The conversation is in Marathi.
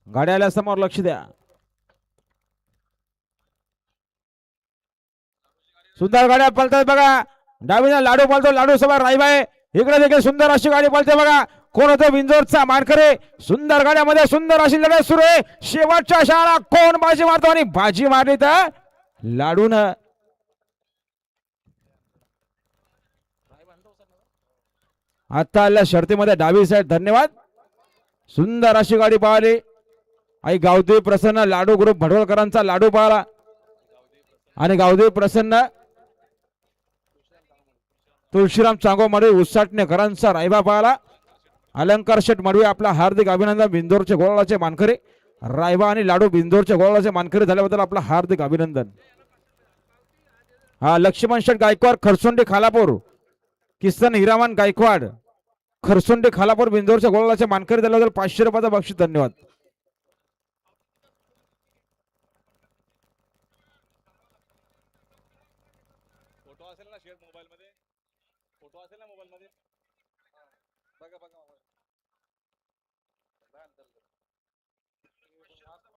गाड्याला समोर लक्ष द्या. सुंदर गाड्या पळतात बघा. डावीला लाडू पळतो, लाडू समोर राईबाई. इकडे देखील सुंदर अशी गाडी पळते बघा. कोण होतो बिंजोरचा मानकरे. सुंदर गाड्यामध्ये सुंदर अशी लढत सुरू आहे. शेवटच्या शाळा कोण बाजी मारतो आणि बाजी मारली तर लाडून. आता आल्या शर्तीमध्ये डावी साईड. धन्यवाद. सुंदर अशी गाडी पाहिली. आई गावदेव प्रसन्न लाडू ग्रुप भडवळकरांचा लाडू पाहिला आणि गावदेव प्रसन्न तुळशीराम चांगोमडवी उसाटणेकरांचा रायबा पाहिला. अलंकार शेठ मडवी आपला हार्दिक अभिनंदन. बिंदोरचे गोळाचे मानकरी रायबा आणि लाडू बिंदोरचे गोळाचे मानकरी झाल्याबद्दल आपला हार्दिक अभिनंदन. हा लक्ष्मण शेठ गायकवाड खरसुंडी खालापूर. किसन हिरामन गायकवाड खरसुंडी खालापूर बिंदोरच्या गोळाचे मानकरी झाल्याबद्दल 500 रुपयाचा बक्षीस. धन्यवाद. फोटो असेल ना शेअर मोबाईल मध्ये. फोटो असेल ना मोबाईल मध्ये. बघा बघा मोबाईल.